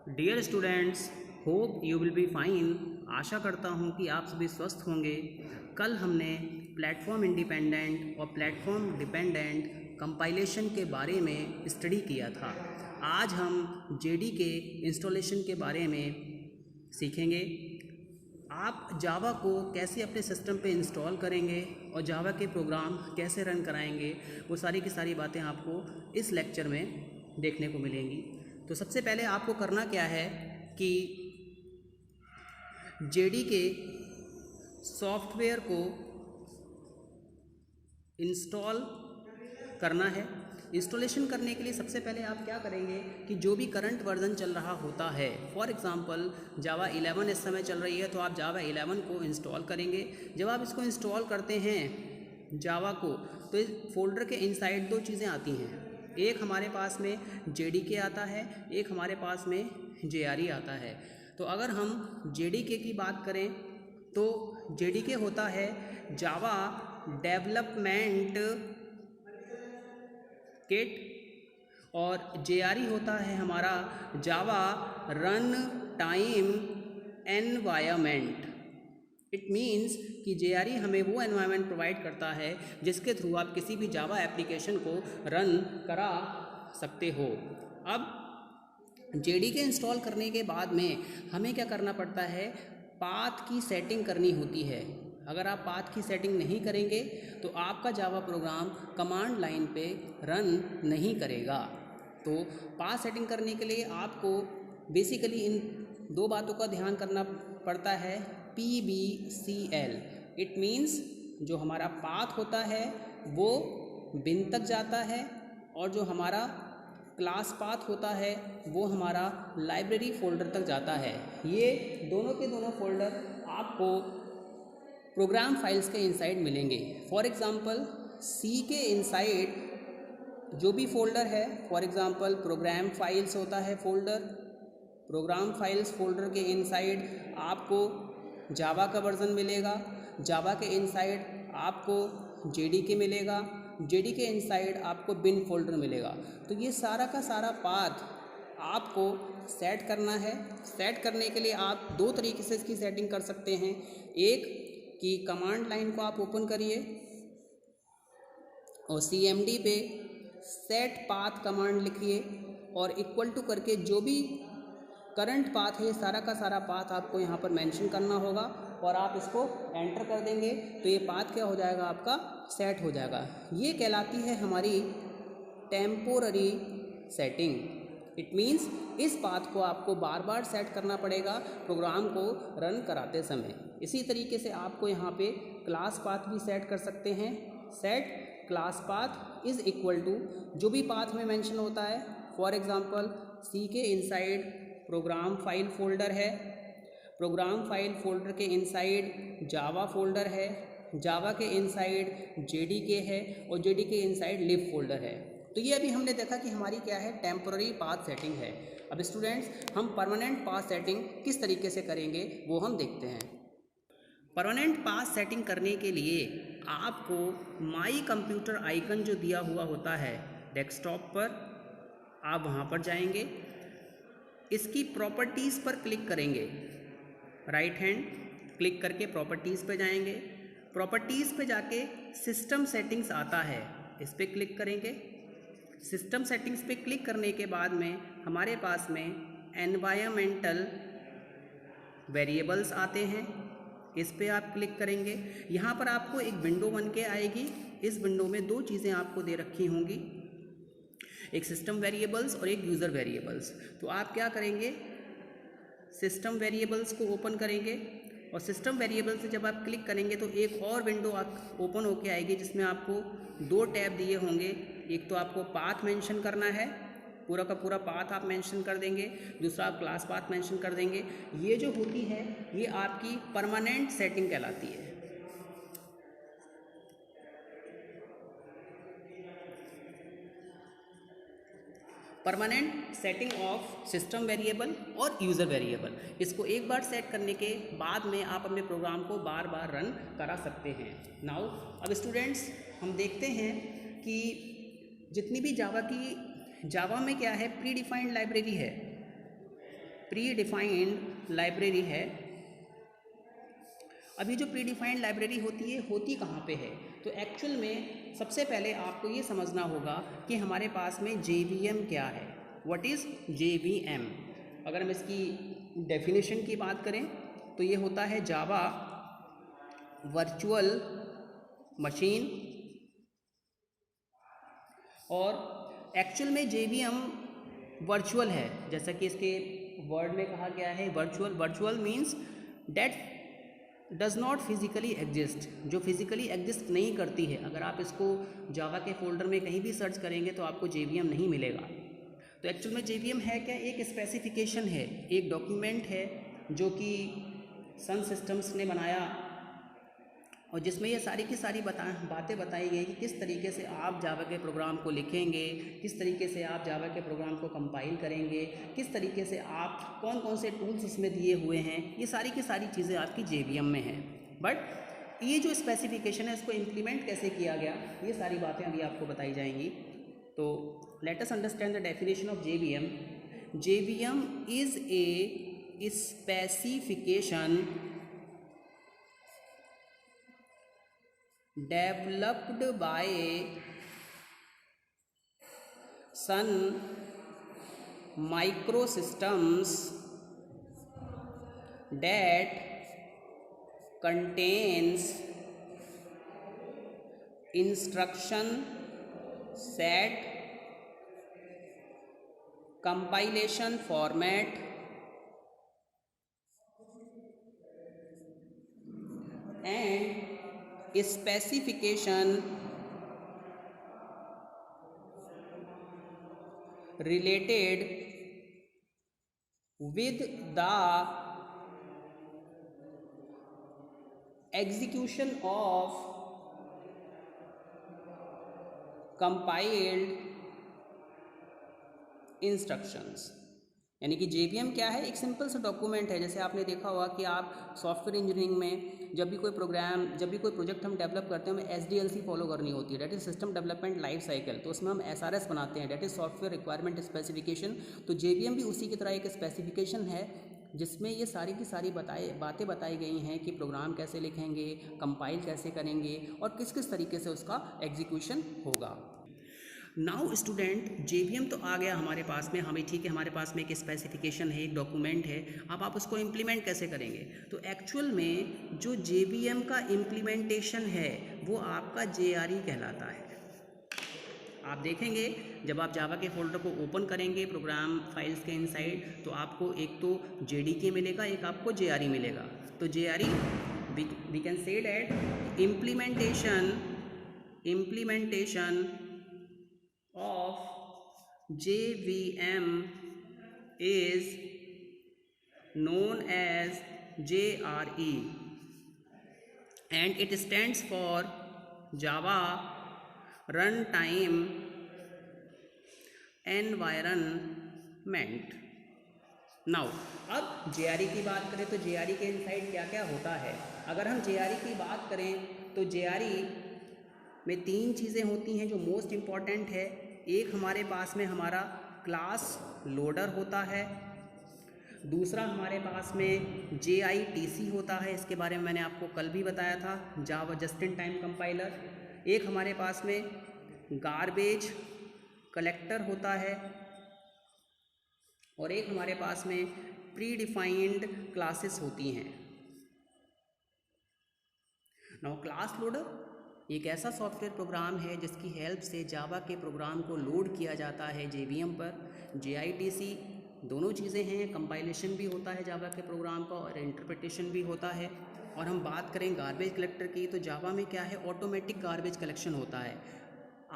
Dear students, hope you will be fine. आशा करता हूँ कि आप सभी स्वस्थ होंगे। कल हमने प्लेटफॉर्म इंडिपेंडेंट और प्लेटफॉर्म डिपेंडेंट कंपाइलेशन के बारे में स्टडी किया था। आज हम जेडी के इंस्टॉलेशन के बारे में सीखेंगे। आप जावा को कैसे अपने सिस्टम पे इंस्टॉल करेंगे और जावा के प्रोग्राम कैसे रन कराएंगे, वो सारी की सारी बातें आपको इस लेक्चर में देखने को मिलेंगी। तो सबसे पहले आपको करना क्या है कि जेडी के सॉफ्टवेयर को इंस्टॉल करना है। इंस्टॉलेशन करने के लिए सबसे पहले आप क्या करेंगे कि जो भी करंट वर्जन चल रहा होता है, फॉर एग्ज़ाम्पल जावा 11 इस समय चल रही है, तो आप जावा 11 को इंस्टॉल करेंगे। जब आप इसको इंस्टॉल करते हैं जावा को, तो इस फोल्डर के इनसाइड दो चीज़ें आती हैं। एक हमारे पास में JDK आता है, एक हमारे पास में JRE आता है। तो अगर हम JDK की बात करें तो JDK होता है जावा डेवलपमेंट किट, और JRE होता है हमारा Java run time environment. It means कि JRE हमें वो एनवायरनमेंट प्रोवाइड करता है जिसके थ्रू आप किसी भी जावा एप्लीकेशन को रन करा सकते हो। अब JDK इंस्टॉल करने के बाद में हमें क्या करना पड़ता है, पाथ की सेटिंग करनी होती है। अगर आप पाथ की सेटिंग नहीं करेंगे तो आपका जावा प्रोग्राम कमांड लाइन पे रन नहीं करेगा। तो पाथ सेटिंग करने के लिए आपको बेसिकली इन दो बातों का ध्यान करना पड़ता है। PBCL, इट मीन्स जो हमारा पाथ होता है वो बिन तक जाता है, और जो हमारा क्लास पाथ होता है वो हमारा लाइब्रेरी फोल्डर तक जाता है। ये दोनों के दोनों फोल्डर आपको प्रोग्राम फाइल्स के इनसाइड मिलेंगे। फॉर एग्ज़ाम्पल C के इनसाइड जो भी फोल्डर है, फॉर एग्ज़ाम्पल प्रोग्राम फाइल्स होता है फोल्डर, प्रोग्राम फाइल्स फोल्डर के इनसाइड आपको जावा का वर्जन मिलेगा। जावा के इनसाइड आपको JDK मिलेगा, JDK के इनसाइड आपको बिन फोल्डर मिलेगा। तो ये सारा का सारा पाथ आपको सेट करना है। सेट करने के लिए आप दो तरीके से इसकी सेटिंग कर सकते हैं। एक कि कमांड लाइन को आप ओपन करिए और CMD पे सेट पाथ कमांड लिखिए और इक्वल टू करके जो भी करंट पाथ है, सारा का सारा पाथ आपको यहाँ पर मेंशन करना होगा, और आप इसको एंटर कर देंगे तो ये पाथ क्या हो जाएगा, आपका सेट हो जाएगा। ये कहलाती है हमारी टेम्पोररी सेटिंग। इट मीन्स इस पाथ को आपको बार बार सेट करना पड़ेगा प्रोग्राम को रन कराते समय। इसी तरीके से आपको यहाँ पे क्लास पाथ भी सेट कर सकते हैं। Set class path is equal to जो भी पाथ में मेंशन होता है। फॉर एग्ज़ाम्पल C के इनसाइड प्रोग्राम फाइल फोल्डर है, प्रोग्राम फाइल फोल्डर के इनसाइड जावा फोल्डर है, जावा के इनसाइड JDK है, और JDK के इनसाइड लिब फोल्डर है। तो ये अभी हमने देखा कि हमारी क्या है, टेम्पोररी पाथ सेटिंग है। अब स्टूडेंट्स, हम परमानेंट पाथ सेटिंग किस तरीके से करेंगे वो हम देखते हैं। परमानेंट पाथ सेटिंग करने के लिए आपको माई कंप्यूटर आइकन जो दिया हुआ होता है डेस्कटॉप पर, आप वहाँ पर जाएंगे, इसकी प्रॉपर्टीज़ पर क्लिक करेंगे, राइट हैंड क्लिक करके प्रॉपर्टीज़ पे जाएंगे। प्रॉपर्टीज़ पे जाके सिस्टम सेटिंग्स आता है, इस पर क्लिक करेंगे। सिस्टम सेटिंग्स पे क्लिक करने के बाद में हमारे पास में एनवायरमेंटल वेरिएबल्स आते हैं, इस पे आप क्लिक करेंगे। यहाँ पर आपको एक विंडो बन के आएगी। इस विंडो में दो चीज़ें आपको दे रखी होंगी, एक सिस्टम वेरिएबल्स और एक यूज़र वेरिएबल्स। तो आप क्या करेंगे, सिस्टम वेरिएबल्स को ओपन करेंगे, और सिस्टम वेरिएबल से जब आप क्लिक करेंगे तो एक और विंडो आप ओपन होके आएगी जिसमें आपको दो टैब दिए होंगे। एक तो आपको पाथ मेंशन करना है, पूरा का पूरा पाथ आप मेंशन कर देंगे, दूसरा आप क्लास पाथ मेंशन कर देंगे। ये जो होती है ये आपकी परमानेंट सेटिंग कहलाती है। Permanent setting of system variable और यूज़र वेरिएबल, इसको एक बार सेट करने के बाद में आप अपने प्रोग्राम को बार बार रन करा सकते हैं। नाउ अब स्टूडेंट्स, हम देखते हैं कि जितनी भी जावा में क्या है, प्री डिफाइंड लाइब्रेरी है। प्री डिफाइंड लाइब्रेरी है। अभी जो प्री डिफाइंड लाइब्रेरी होती कहाँ पे है? तो एक्चुअल में सबसे पहले आपको ये समझना होगा कि हमारे पास में JVM क्या है। What is JVM? अगर हम इसकी डेफिनेशन की बात करें तो ये होता है जावा वर्चुअल मशीन, और एक्चुअल में JVM वर्चुअल है, जैसा कि इसके वर्ड में कहा गया है virtual means that does not physically exist, जो फिजिकली एग्जिस्ट नहीं करती है। अगर आप इसको जावा के फोल्डर में कहीं भी सर्च करेंगे तो आपको JVM नहीं मिलेगा। तो एक्चुअल में JVM है क्या? एक स्पेसिफिकेशन है, एक डॉक्यूमेंट है जो कि सन सिस्टम्स ने बनाया, और जिसमें ये सारी की सारी बातें बताई गई कि किस तरीके से आप जावा के प्रोग्राम को लिखेंगे, किस तरीके से आप जावा के प्रोग्राम को कंपाइल करेंगे, किस तरीके से आप कौन कौन से टूल्स इसमें दिए हुए हैं, ये सारी की सारी चीज़ें आपकी JVM में हैं। बट ये जो स्पेसिफिकेशन है इसको इम्प्लीमेंट कैसे किया गया, ये सारी बातें अभी आपको बताई जाएंगी। तो let us understand the definition of JVM। JVM is a specification developed by Sun Microsystems that contains instruction set, compilation format, and specification related with the execution of compiled instructions। यानी कि JVM क्या है? एक simple सा document है। जैसे आपने देखा होगा कि आप सॉफ्टवेयर इंजीनियरिंग में जब भी कोई प्रोजेक्ट हम डेवलप करते हैं, हमें SDLC फॉलो करनी होती है, that is system development life cycle. तो उसमें हम SRS बनाते हैं, that is software requirement specification. तो JVM भी उसी की तरह एक स्पेसिफिकेशन है जिसमें ये सारी की सारी बातें बताई गई हैं कि प्रोग्राम कैसे लिखेंगे, कंपाइल कैसे करेंगे और किस किस तरीके से उसका एग्जीक्यूशन होगा। नाउ स्टूडेंट, JVM तो आ गया हमारे पास में, हमें ठीक है, हमारे पास में एक स्पेसिफिकेशन है, एक डॉक्यूमेंट है। अब आप उसको इम्प्लीमेंट कैसे करेंगे? तो एक्चुअल में जो JVM का इम्प्लीमेंटेशन है वो आपका JRE कहलाता है। आप देखेंगे जब आप जावा के फोल्डर को ओपन करेंगे प्रोग्राम फाइल्स के इनसाइड, तो आपको एक तो JDK मिलेगा, एक आपको JRE मिलेगा। तो JRE we can say that implementation of JVM is known as JRE and it stands for Java Runtime Environment। Now अब JRE की बात करें तो JRE के इनसाइड क्या क्या होता है। अगर हम JRE की बात करें तो JRE में 3 चीज़ें होती हैं जो मोस्ट इम्पॉर्टेंट है। एक हमारे पास में हमारा क्लास लोडर होता है, दूसरा हमारे पास में JITC होता है, इसके बारे में मैंने आपको कल भी बताया था, जावा जस्ट इन टाइम कंपाइलर। एक हमारे पास में गार्बेज कलेक्टर होता है, और एक हमारे पास में प्री डिफाइंड क्लासेस होती हैं। नाउ क्लास लोडर एक ऐसा सॉफ्टवेयर प्रोग्राम है जिसकी हेल्प से जावा के प्रोग्राम को लोड किया जाता है JVM पर। JITC दोनों चीज़ें हैं, कंपाइलेशन भी होता है जावा के प्रोग्राम का और इंटरप्रिटेशन भी होता है। और हम बात करें गार्बेज कलेक्टर की, तो जावा में क्या है, ऑटोमेटिक गार्बेज कलेक्शन होता है।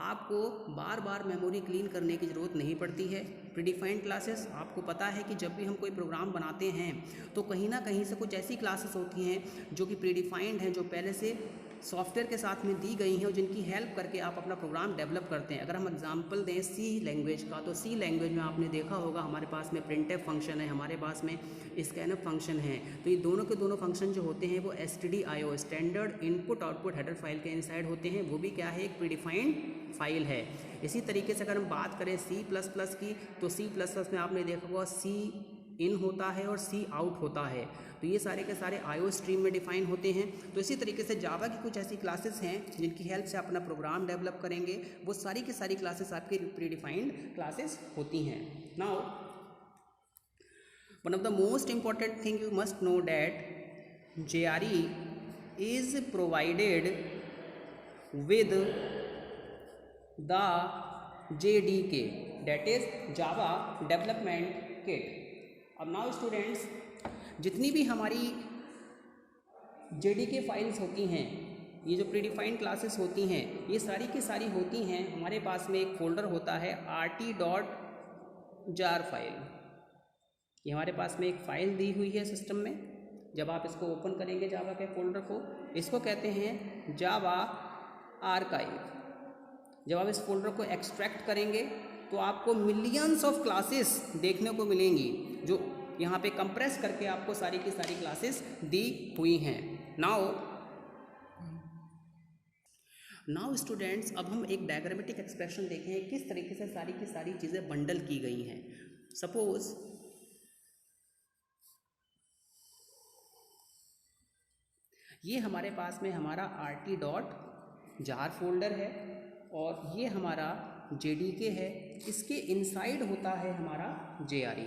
आपको बार बार मेमोरी क्लीन करने की ज़रूरत नहीं पड़ती है। प्रीडिफाइंड क्लासेस, आपको पता है कि जब भी हम कोई प्रोग्राम बनाते हैं तो कहीं ना कहीं से कुछ ऐसी क्लासेस होती हैं जो कि प्रीडिफाइंड हैं, जो पहले से सॉफ्टवेयर के साथ में दी गई हैं और जिनकी हेल्प करके आप अपना प्रोग्राम डेवलप करते हैं। अगर हम एग्जांपल दें C लैंग्वेज का, तो C लैंग्वेज में आपने देखा होगा हमारे पास में printf फंक्शन है, हमारे पास में scanf फंक्शन है। तो ये दोनों के दोनों फंक्शन जो होते हैं वो stdio standard input output header file के इनसाइड होते हैं। वो भी क्या है, एक प्रीडिफाइंड फाइल है। इसी तरीके से अगर हम बात करें C++ की, तो C++ में आपने देखा होगा C इन होता है और सी आउट होता है। तो ये सारे के सारे आईओ स्ट्रीम में डिफाइन होते हैं। तो इसी तरीके से जावा की कुछ ऐसी क्लासेस हैं जिनकी हेल्प से अपना प्रोग्राम डेवलप करेंगे, वो सारी की सारी क्लासेस आपकी प्री डिफाइंड क्लासेस होती हैं। Now one of the most important thing you must know that JRE is provided with the JDK, that is Java Development Kit. अब नाउ स्टूडेंट्स, जितनी भी हमारी JDK फाइल्स होती हैं, ये जो प्रीडिफाइंड क्लासेस होती हैं, ये सारी की सारी होती हैं हमारे पास में एक फोल्डर होता है rt.jar फाइल। ये हमारे पास में एक फ़ाइल दी हुई है सिस्टम में। जब आप इसको ओपन करेंगे जावा के फोल्डर को, इसको कहते हैं जावा आर्काइव। जब आप इस फोल्डर को एक्सट्रैक्ट करेंगे तो आपको मिलियंस ऑफ क्लासेस देखने को मिलेंगी, जो यहाँ पे कंप्रेस करके आपको सारी की सारी क्लासेस दी हुई हैं। नाउ स्टूडेंट्स, अब हम एक डायग्रामेटिक एक्सप्रेशन देखें किस तरीके से सारी की सारी चीज़ें बंडल की गई हैं। सपोज ये हमारे पास में हमारा rt.jar फोल्डर है और ये हमारा JDK है। इसके इनसाइड होता है हमारा JRE,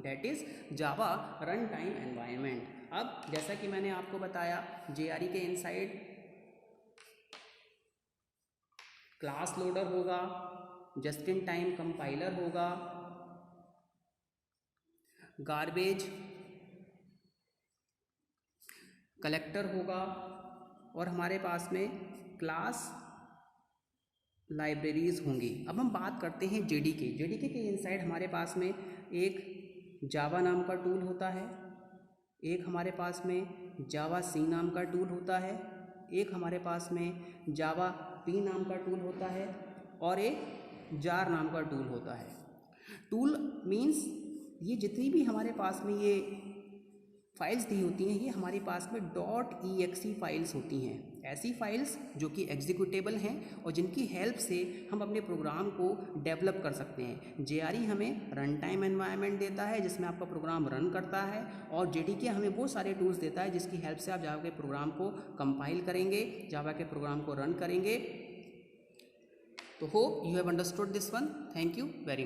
that is Java run time environment. अब जैसा कि मैंने आपको बताया, JRE के इनसाइड क्लास लोडर होगा, जस्ट इन टाइम कंपाइलर होगा, गार्बेज कलेक्टर होगा और हमारे पास में क्लास लाइब्रेरीज होंगी। अब हम बात करते हैं JDK के इनसाइड हमारे पास में एक जावा नाम का टूल होता है, एक हमारे पास में जावा सी नाम का टूल होता है, एक हमारे पास में जावा पी नाम का टूल होता है और एक जार नाम का टूल होता है। टूल मीन्स ये जितनी भी हमारे पास में ये फाइल्स दी होती हैं, ये हमारे पास में .exe फाइल्स होती हैं, ऐसी फाइल्स जो कि एग्जीक्यूटेबल हैं और जिनकी हेल्प से हम अपने प्रोग्राम को डेवलप कर सकते हैं। JRE हमें रन टाइम एनवायरनमेंट देता है जिसमें आपका प्रोग्राम रन करता है और JDK हमें वो सारे टूल्स देता है जिसकी हेल्प से आप जावा के प्रोग्राम को कंपाइल करेंगे, जावा के प्रोग्राम को रन करेंगे। तो hope you have understood this one. Thank you very much.